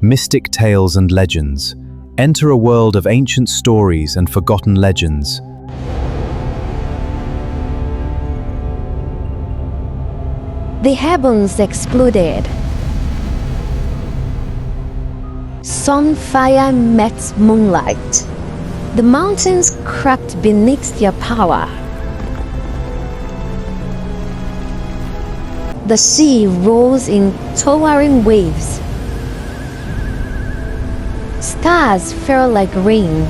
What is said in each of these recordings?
mystic tales and legends. Enter a world of ancient stories and forgotten legends. The heavens exploded. Sunfire met moonlight. The mountains cracked beneath their power. The sea rose in towering waves. Stars fell like rain.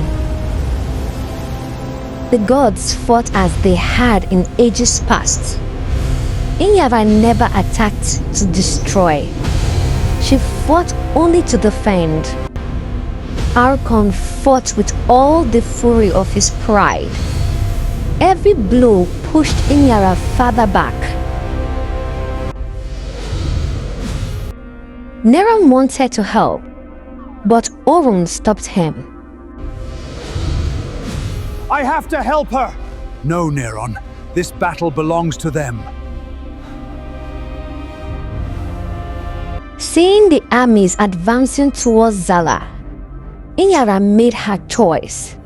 The gods fought as they had in ages past. Inyara never attacked to destroy. She fought only to defend. Arkon fought with all the fury of his pride. Every blow pushed Inyara farther back. Neron wanted to help, but Orun stopped him. I have to help her! No, Neron. This battle belongs to them. Seeing the armies advancing towards Zala, Inyara made her choice.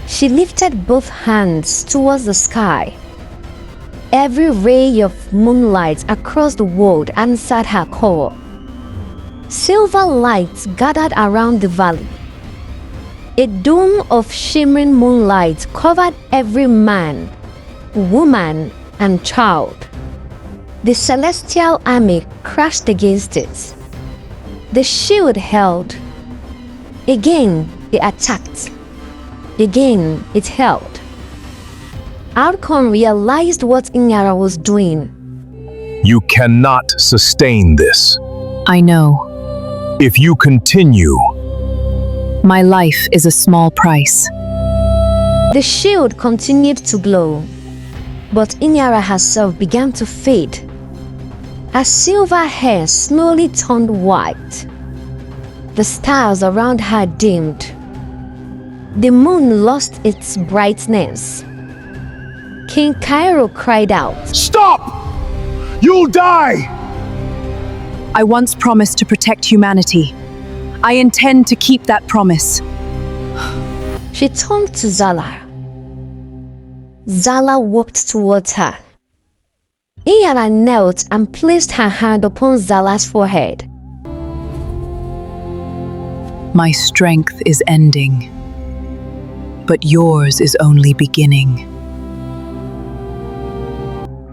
She lifted both hands towards the sky. Every ray of moonlight across the world answered her call. Silver lights gathered around the valley. A dome of shimmering moonlight covered every man, woman, and child. The celestial army crashed against it. The shield held. Again, it attacked. Again, it held. Arkon realized what Inyara was doing. You cannot sustain this. I know. If you continue, My life is a small price. The shield continued to glow, but Inyara herself began to fade. Her silver hair slowly turned white. The stars around her dimmed. The moon lost its brightness. King Cairo cried out, Stop! You'll die! I once promised to protect humanity. I intend to keep that promise. She turned to Zala. Zala walked towards her. Inyara knelt and placed her hand upon Zala's forehead. My strength is ending, but yours is only beginning.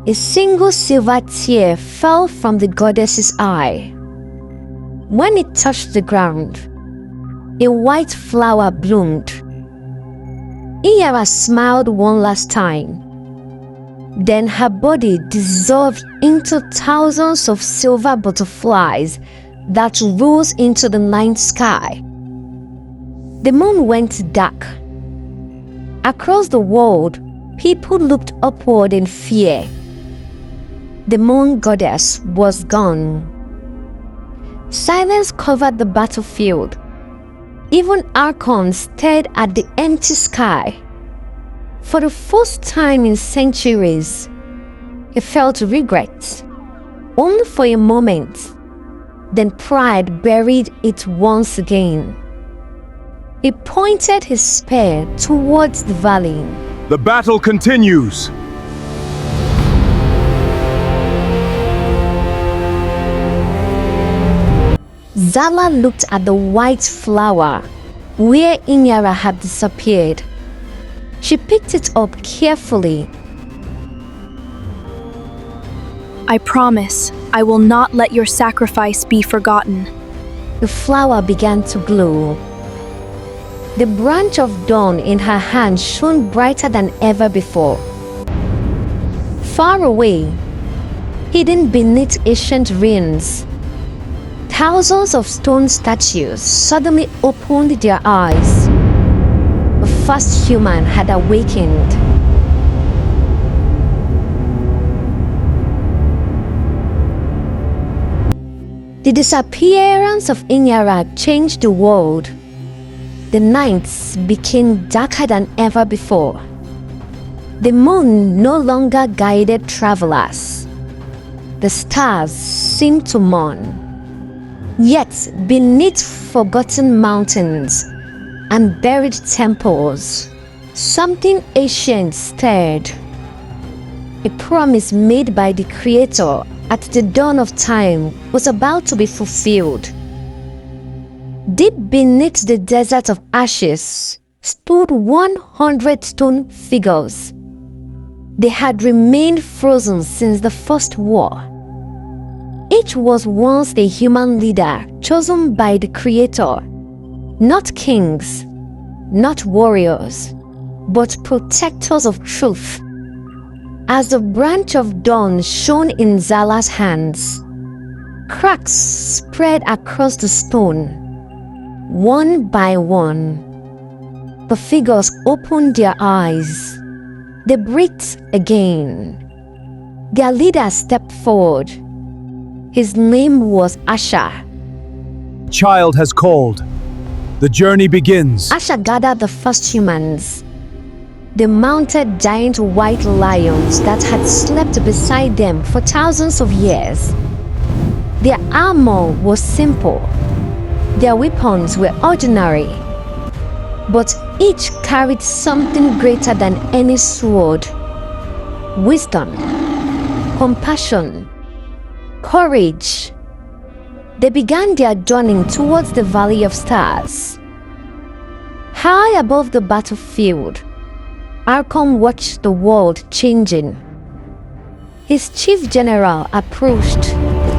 A single silver tear fell from the goddess's eye. When it touched the ground, a white flower bloomed. Inyara smiled one last time. Then her body dissolved into thousands of silver butterflies that rose into the night sky. The moon went dark. Across the world, people looked upward in fear. The moon goddess was gone. Silence covered the battlefield. Even Arkon stared at the empty sky. For the first time in centuries, he felt regret, only for a moment. Then pride buried it once again. He pointed his spear towards the valley. The battle continues! Zala looked at the white flower where Inyara had disappeared. She picked it up carefully. I promise I will not let your sacrifice be forgotten. The flower began to glow. The branch of dawn in her hand shone brighter than ever before. Far away, hidden beneath ancient ruins, thousands of stone statues suddenly opened their eyes. The first human had awakened. The disappearance of Inyara changed the world. The nights became darker than ever before. The moon no longer guided travelers. The stars seemed to mourn. Yet, beneath forgotten mountains and buried temples, something ancient stirred. A promise made by the Creator at the dawn of time was about to be fulfilled. Deep beneath the desert of ashes stood 100 stone figures. They had remained frozen since the first war. Each was once a human leader chosen by the Creator, not kings, not warriors, but protectors of truth. As the branch of dawn shone in Zala's hands, cracks spread across the stone. One by one, the figures opened their eyes. They breathed again. Their leader stepped forward. His name was Asha. Child has called. The journey begins. Asha gathered the first humans. They mounted giant white lions that had slept beside them for thousands of years. Their armor was simple. Their weapons were ordinary. But each carried something greater than any sword. Wisdom, compassion, courage. They began their journey towards the Valley of Stars. High above the battlefield, Arkon watched the world changing. His chief general approached.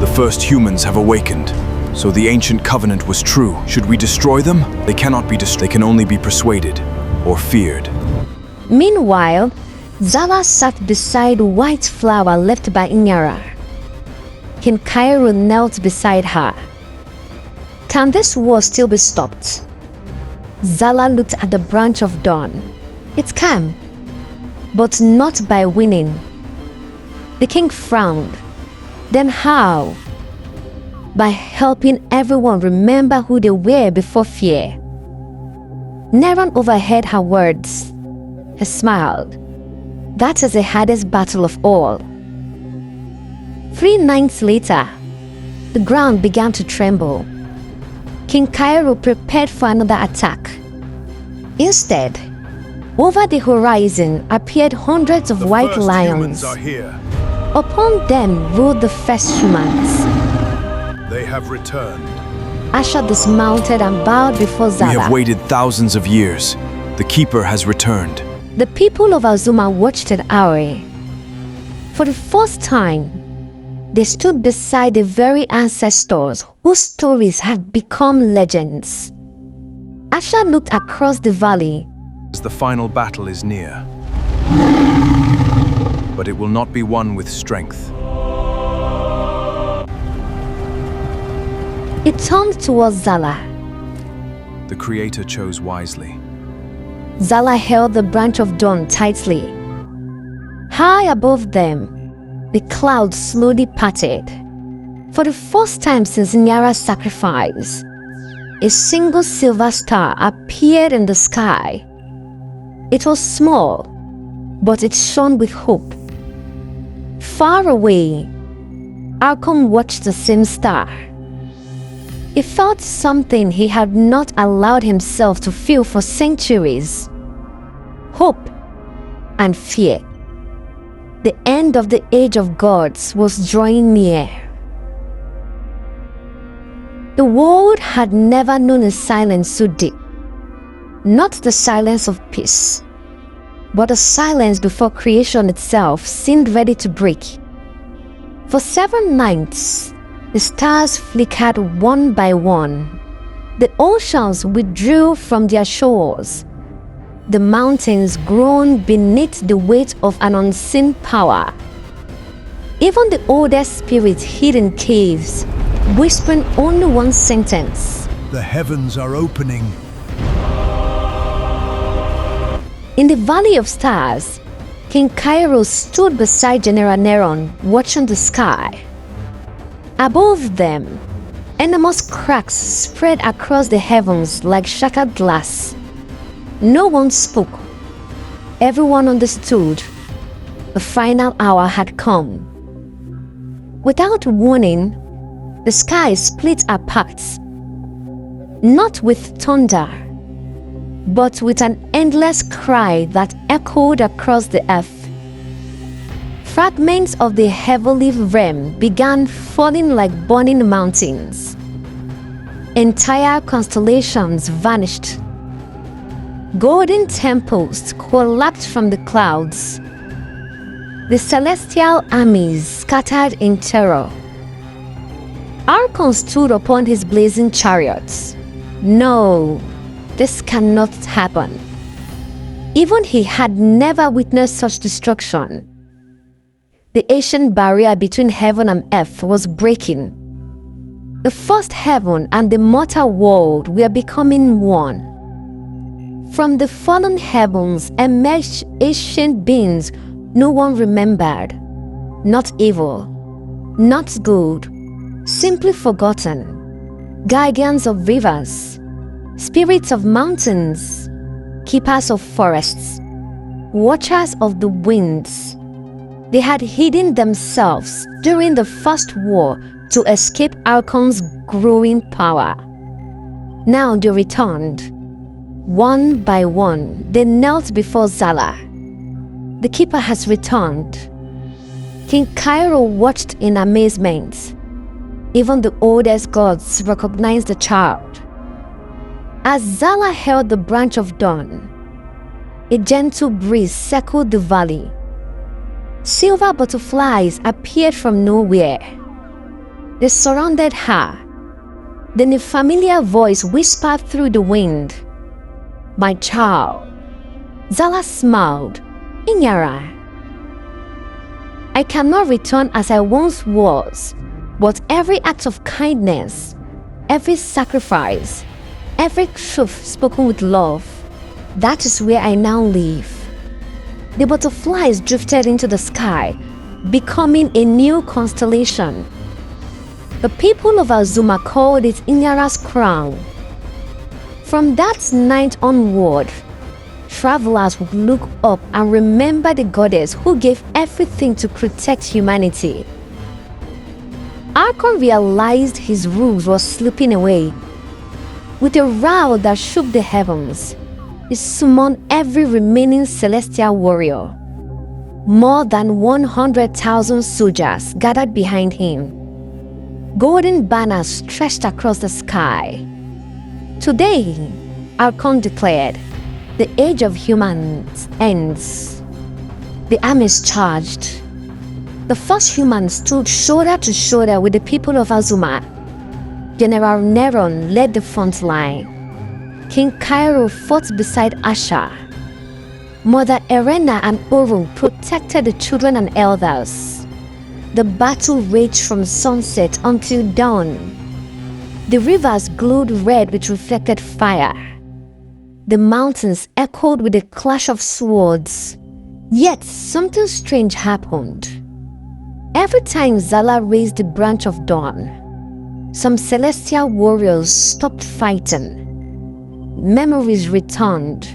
The first humans have awakened. So the ancient covenant was true. Should we destroy them? They cannot be destroyed. They can only be persuaded or feared. Meanwhile, Zala sat beside a white flower left by Inyara. King Cairo knelt beside her. Can this war still be stopped? Zala looked at the branch of dawn. It can, but not by winning. The king frowned. Then how? By helping everyone remember who they were before fear. Neron overheard her words. He smiled. That is the hardest battle of all. 3 nights later, the ground began to tremble. King Cairo prepared for another attack. Instead, over the horizon appeared hundreds of white lions. Are here. Upon them rode the first humans. They have returned. Asha dismounted and bowed before Zala. We have waited thousands of years. The keeper has returned. The people of Azuma watched at Aoi. For the first time, they stood beside the very ancestors whose stories have become legends. Asha looked across the valley. The final battle is near. But it will not be won with strength. It turned towards Zala. The Creator chose wisely. Zala held the branch of dawn tightly. High above them, the clouds slowly parted. For the first time since Nyara's sacrifice, a single silver star appeared in the sky. It was small, but it shone with hope. Far away, Arkon watched the same star. He felt something he had not allowed himself to feel for centuries. Hope and fear. The end of the age of gods was drawing near. The world had never known a silence so deep. Not the silence of peace, but the silence before creation itself seemed ready to break. For 7 nights, the stars flickered one by one. The oceans withdrew from their shores. The mountains groaned beneath the weight of an unseen power. Even the oldest spirits hid in caves, whispering only one sentence. The heavens are opening. In the Valley of Stars, King Cairo stood beside General Neron, watching the sky. Above them, enormous cracks spread across the heavens like shattered glass. No one spoke. Everyone understood. The final hour had come. Without warning, the sky split apart, not with thunder, but with an endless cry that echoed across the earth. Fragments of the heavenly realm began falling like burning mountains. Entire constellations vanished. Golden temples collapsed from the clouds. The celestial armies scattered in terror. Arkon stood upon his blazing chariots. No, this cannot happen. Even he had never witnessed such destruction. The ancient barrier between heaven and earth was breaking. The first heaven and the mortal world were becoming one. From the fallen heavens emerged ancient beings no one remembered. Not evil, not good, simply forgotten. Guardians of rivers, spirits of mountains, keepers of forests, watchers of the winds. They had hidden themselves during the First War to escape Arkon's growing power. Now they returned. One by one, they knelt before Zala. The keeper has returned. King Cairo watched in amazement. Even the oldest gods recognized the child. As Zala held the branch of dawn, a gentle breeze circled the valley. Silver butterflies appeared from nowhere. They surrounded her. Then a familiar voice whispered through the wind, "My child." Zala smiled. "Inyara, I cannot return as I once was, but every act of kindness, every sacrifice, every truth spoken with love, that is where I now live." The butterflies drifted into the sky, becoming a new constellation. The people of Azuma called it Inyara's crown. From that night onward, travelers would look up and remember the goddess who gave everything to protect humanity. Arkon realized his rules was slipping away. With a roar that shook the heavens, he summoned every remaining celestial warrior. More than 100,000 soldiers gathered behind him. Golden banners stretched across the sky. Today, Arkon declared, the age of humans ends. The armies charged. The first humans stood shoulder to shoulder with the people of Azuma. General Neron led the front line. King Cairo fought beside Asha. Mother Erena and Oru protected the children and elders. The battle raged from sunset until dawn. The rivers glowed red with reflected fire. The mountains echoed with the clash of swords. Yet something strange happened. Every time Zala raised the branch of dawn, some celestial warriors stopped fighting. Memories returned.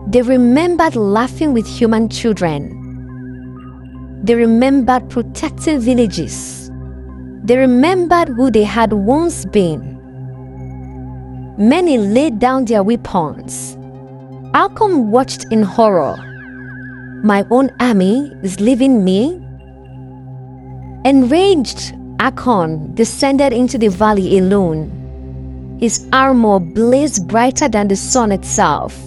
They remembered laughing with human children. They remembered protecting villages. They remembered who they had once been. Many laid down their weapons. Arkon watched in horror. My own army is leaving me? Enraged, Arkon descended into the valley alone. His armor blazed brighter than the sun itself.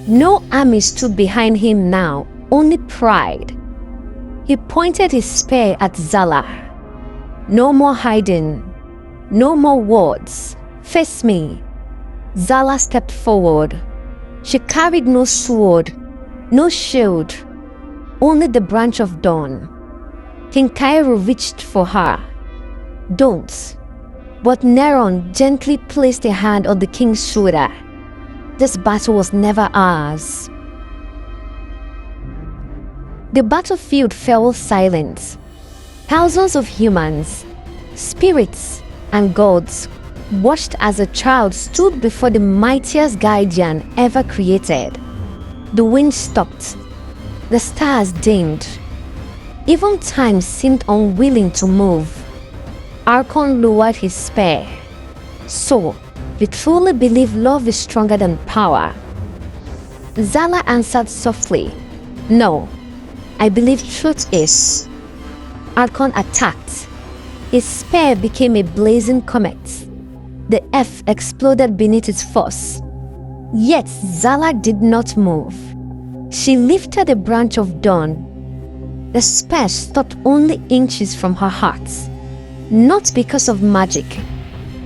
No army stood behind him now, only pride. He pointed his spear at Zala. "No more hiding. No more words. Face me." Zala stepped forward. She carried no sword, no shield, only the branch of dawn. King Cairo reached for her. "Don't." But Neron gently placed a hand on the king's shoulder. This battle was never ours. The battlefield fell silent. Thousands of humans, spirits, and gods watched as a child stood before the mightiest guardian ever created. The wind stopped. The stars dimmed. Even time seemed unwilling to move. Arkon lowered his spear. So, we truly believe love is stronger than power. Zala answered softly, No, I believe truth is. Arkon attacked. His spear became a blazing comet. The earth exploded beneath its force. Yet Zala did not move. She lifted a branch of dawn. The spear stopped only inches from her heart. Not because of magic,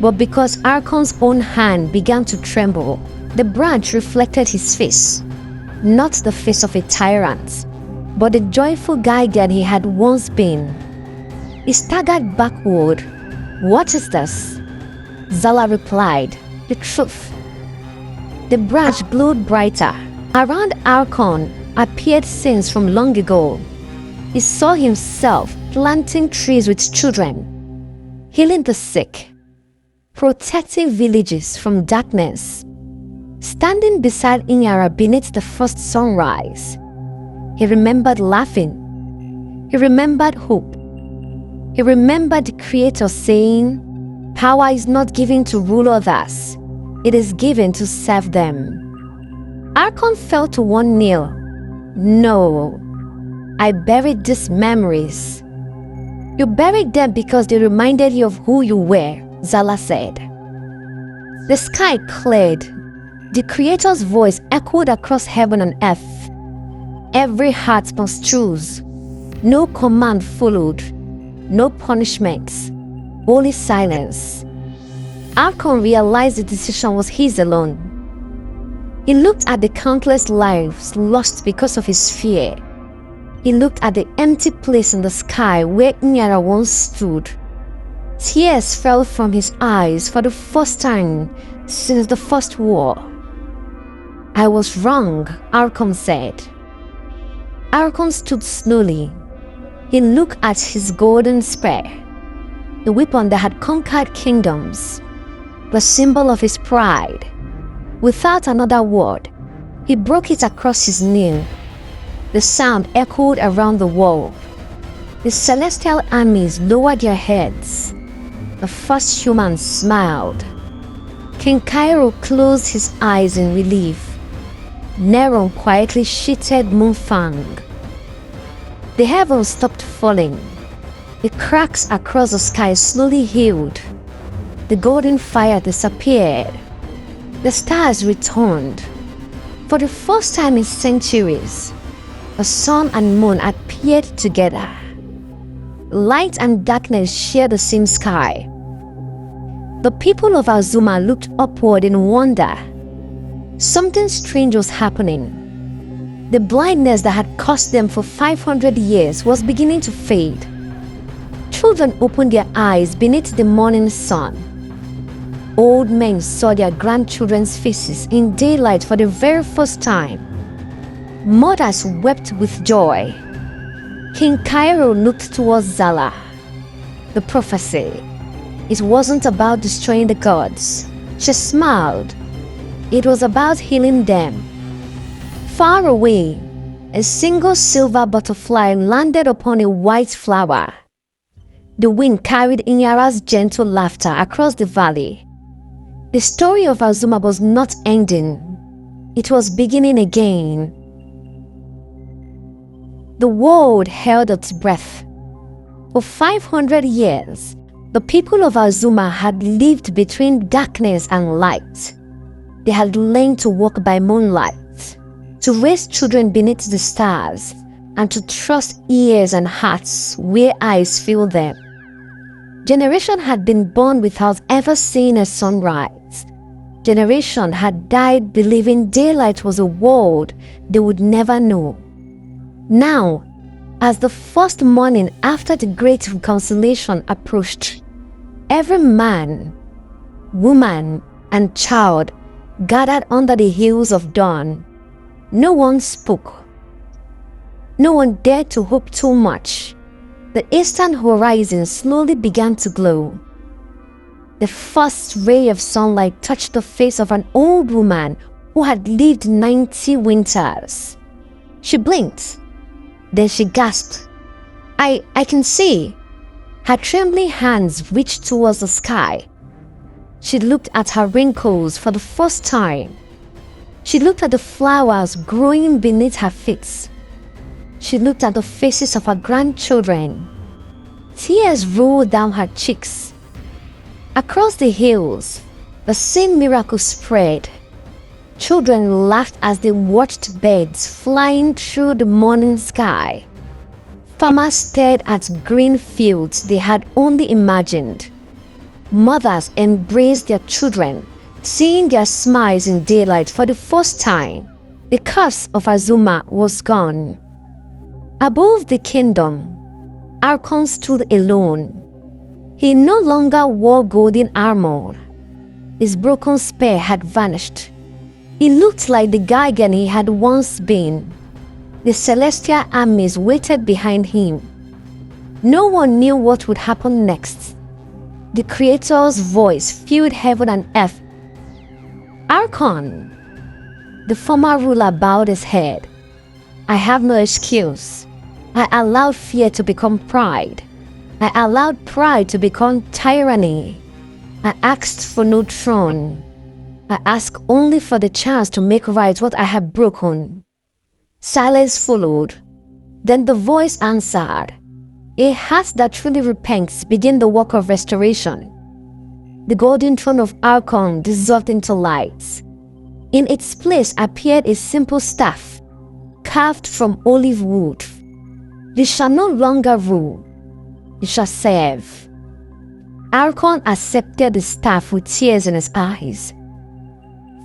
but because Arkon's own hand began to tremble. The branch reflected his face, not the face of a tyrant, but the joyful guardian he had once been. He staggered backward. What is this? Zala replied, The truth. The branch glowed brighter. Around Arkon appeared scenes from long ago. He saw himself planting trees with children, healing the sick, protecting villages from darkness. Standing beside Inyara beneath the first sunrise, he remembered laughing. He remembered hope. He remembered the Creator saying, Power is not given to rule others, it is given to serve them. Arkon fell to one knee. No, I buried these memories. You buried them because they reminded you of who you were, Zala said. The sky cleared. The Creator's voice echoed across heaven and earth. Every heart must choose. No command followed. No punishments. Only silence. Arkon realized the decision was his alone. He looked at the countless lives lost because of his fear. He looked at the empty place in the sky where Inyara once stood. Tears fell from his eyes for the first time since the first war. I was wrong, Arkon said. Arkon stood slowly. He looked at his golden spear, the weapon that had conquered kingdoms, the symbol of his pride. Without another word, he broke it across his knee. The sound echoed around the world. The celestial armies lowered their heads. The first humans smiled. King Cairo closed his eyes in relief. Neron quietly sheathed Moonfang. The heavens stopped falling. The cracks across the sky slowly healed. The golden fire disappeared. The stars returned. For the first time in centuries, the sun and moon appeared together. Light and darkness shared the same sky. The people of Azuma looked upward in wonder. Something strange was happening. The blindness that had caused them for 500 years was beginning to fade. Children opened their eyes beneath the morning sun. Old men saw their grandchildren's faces in daylight for the very first time. Mothers wept with joy. King Cairo looked towards Zala. The prophecy. It wasn't about destroying the gods. She smiled. It was about healing them. Far away, a single silver butterfly landed upon a white flower. The wind carried Inyara's gentle laughter across the valley. The story of Azuma was not ending. It was beginning again. The world held its breath. For 500 years, the people of Azuma had lived between darkness and light. They had learned to walk by moonlight, to raise children beneath the stars, and to trust ears and hearts where eyes feel them. Generation had been born without ever seeing a sunrise. Generation had died believing daylight was a world they would never know. Now, as the first morning after the Great Reconciliation approached, every man, woman, and child gathered under the hills of dawn. No one spoke. No one dared to hope too much. The eastern horizon slowly began to glow. The first ray of sunlight touched the face of an old woman who had lived 90 winters. She blinked. Then she gasped. I can see. Her trembling hands reached towards the sky. She looked at her wrinkles for the first time. She looked at the flowers growing beneath her feet. She looked at the faces of her grandchildren. Tears rolled down her cheeks. Across the hills, the same miracle spread. Children laughed as they watched birds flying through the morning sky. Farmers stared at green fields they had only imagined. Mothers embraced their children, seeing their smiles in daylight for the first time. The curse of Azuma was gone. Above the kingdom, Arkon stood alone. He no longer wore golden armor. His broken spear had vanished. He looked like the Gigan he had once been. The celestial armies waited behind him. No one knew what would happen next. The Creator's voice filled heaven and earth. Arkon! The former ruler bowed his head. I have no excuse. I allowed fear to become pride. I allowed pride to become tyranny. I asked for no throne. I asked only for the chance to make right what I had broken. Silence followed. Then the voice answered. A heart that truly repents begins the work of restoration. The golden throne of Arkon dissolved into light. In its place appeared a simple staff, carved from olive wood. You shall no longer rule. You shall serve. Arkon accepted the staff with tears in his eyes.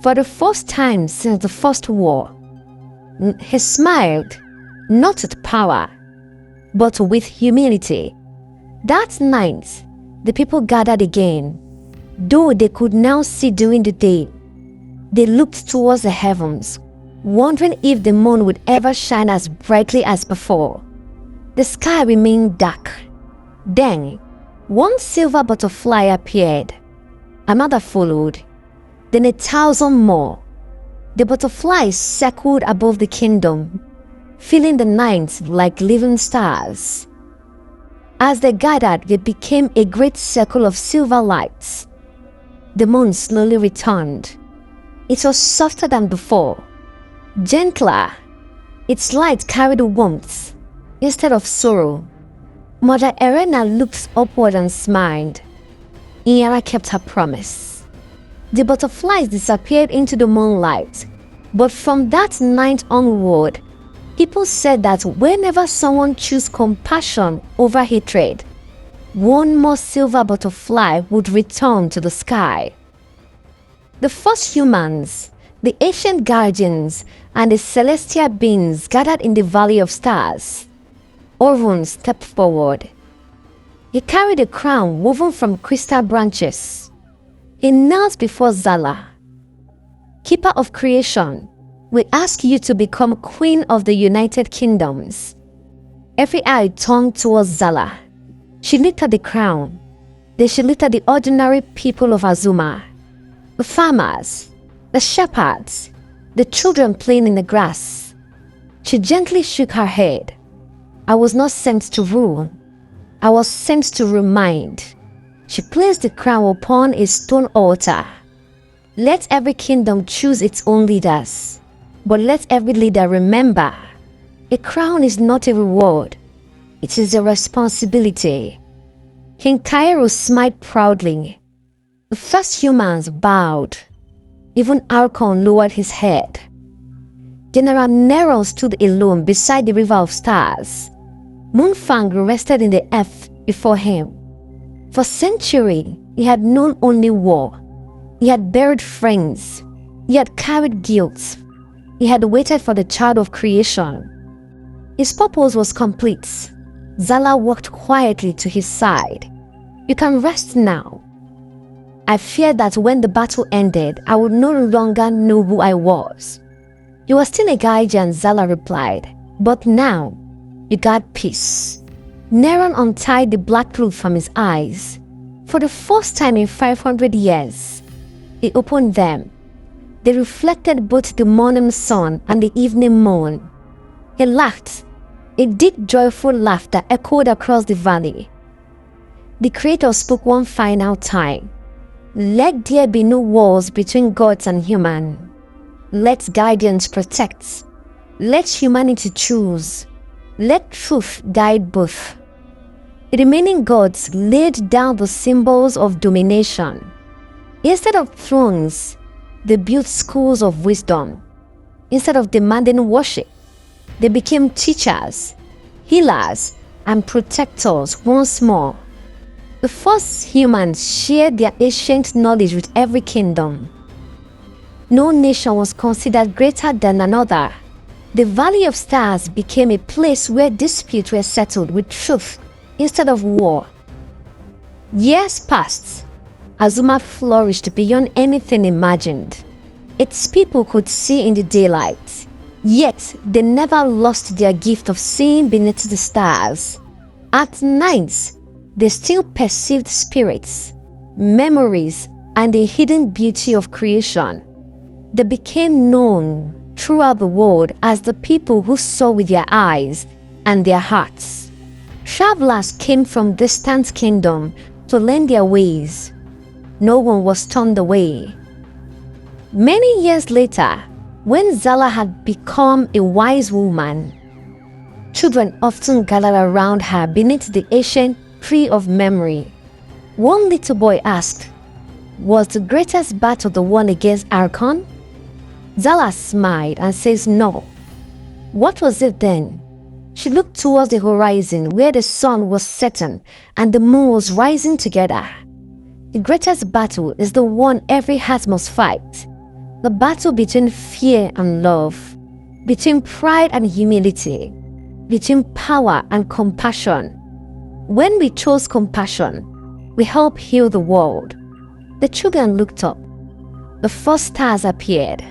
For the first time since the first war, he smiled, not with power, but with humility. That night, the people gathered again. Though they could now see during the day, they looked towards the heavens, wondering if the moon would ever shine as brightly as before. The sky remained dark. Then, one silver butterfly appeared. Another followed. Then 1,000 more. The butterflies circled above the kingdom, filling the night like living stars. As they gathered, they became a great circle of silver lights. The moon slowly returned. It was softer than before, gentler. Its light carried warmth instead of sorrow. Mother Erena looked upward and smiled. Inyara kept her promise. The butterflies disappeared into the moonlight, but from that night onward, people said that whenever someone chose compassion over hatred, one more silver butterfly would return to the sky. The first humans, the ancient guardians, and the celestial beings gathered in the Valley of Stars. Orvon stepped forward. He carried a crown woven from crystal branches. He knelt before Zala. Keeper of creation, we ask you to become Queen of the United Kingdoms. Every eye turned towards Zala. She lifted the crown. Then she looked at the ordinary people of Azuma. The farmers, the shepherds, the children playing in the grass. She gently shook her head. I was not sent to rule. I was sent to remind. She placed the crown upon a stone altar. Let every kingdom choose its own leaders, but let every leader remember, a crown is not a reward. It is a responsibility. King Cairo smiled proudly. The first humans bowed. Even Arkon lowered his head. General Nero stood alone beside the River of Stars. Moonfang rested in the earth before him. For centuries, he had known only war. He had buried friends. He had carried guilt. He had waited for the child of creation. His purpose was complete. Zala walked quietly to his side. You can rest now. I feared that when the battle ended, I would no longer know who I was. You are still a guardian, Zala replied, but now you got peace. Neron untied the black cloth from his eyes. For the first time in 500 years, he opened them. They reflected both the morning sun and the evening moon. He laughed, a deep, joyful laugh that echoed across the valley. the Creator spoke one final time. Let there be no walls between gods and human. Let guardians protect. Let humanity choose. Let truth guide both. The remaining gods laid down the symbols of domination. Instead of thrones, they built schools of wisdom. Instead of demanding worship, they became teachers, healers, and protectors once more. The first humans shared their ancient knowledge with every kingdom. No nation was considered greater than another. The Valley of Stars became a place where disputes were settled with truth instead of war. Years passed. Azuma flourished beyond anything imagined. Its people could see in the daylight, yet they never lost their gift of seeing beneath the stars. At night, they still perceived spirits, memories, and the hidden beauty of creation. They became known throughout the world as the people who saw with their eyes and their hearts. Travelers came from distant kingdoms to learn their ways. No one was turned away. Many years later, when Zala had become a wise woman, children often gathered around her beneath the ancient tree of memory. One little boy asked, "Was the greatest battle the one against Arkon?" Zala smiled and says no. What was it then? She looked towards the horizon where the sun was setting and the moon was rising together. The greatest battle is the one every heart must fight. The battle between fear and love, between pride and humility, between power and compassion. When we chose compassion, we help heal the world. The children looked up. The first stars appeared.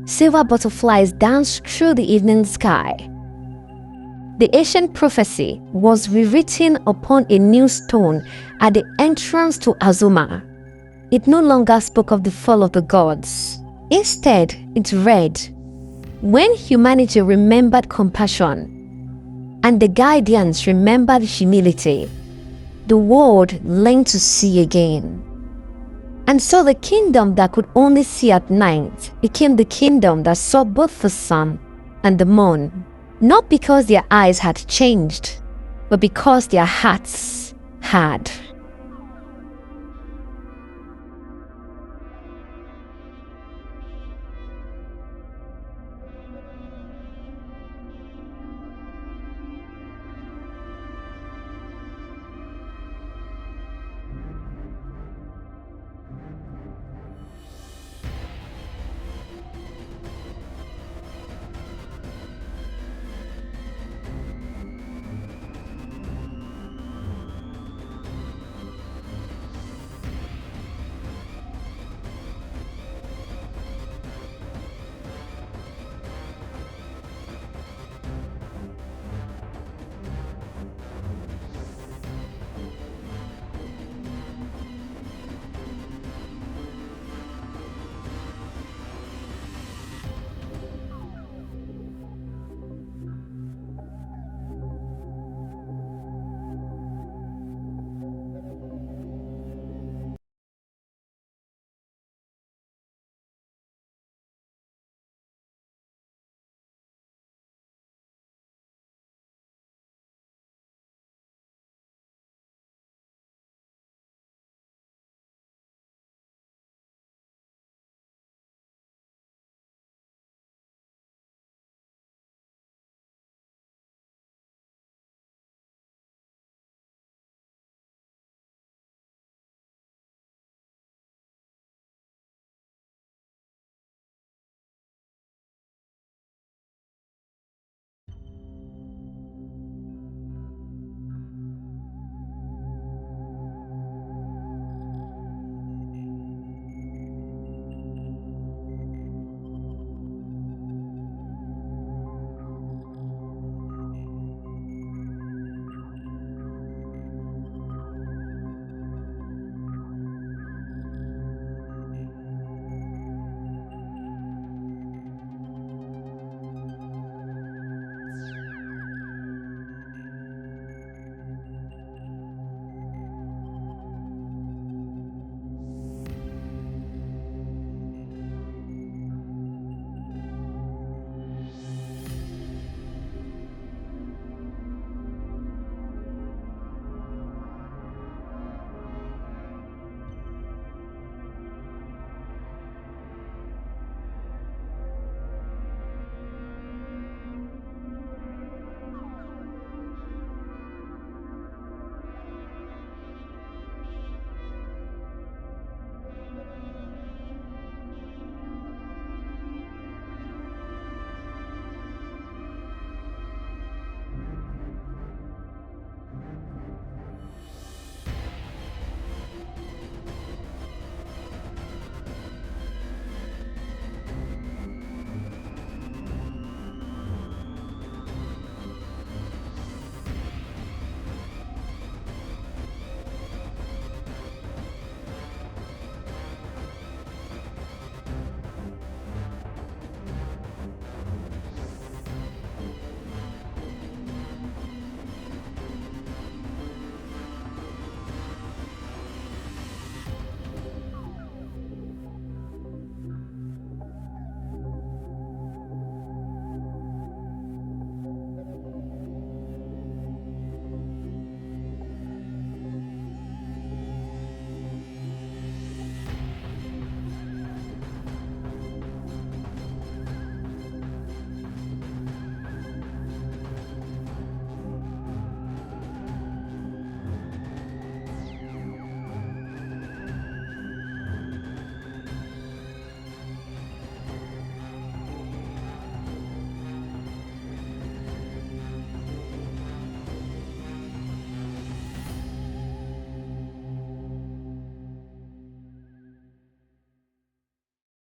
Silver butterflies danced through the evening sky. The ancient prophecy was rewritten upon a new stone at the entrance to Azuma. It no longer spoke of the fall of the gods. Instead, it read, "When humanity remembered compassion, and the guardians remembered humility, the world learned to see again." And so the kingdom that could only see at night became the kingdom that saw both the sun and the moon, not because their eyes had changed, but because their hearts had.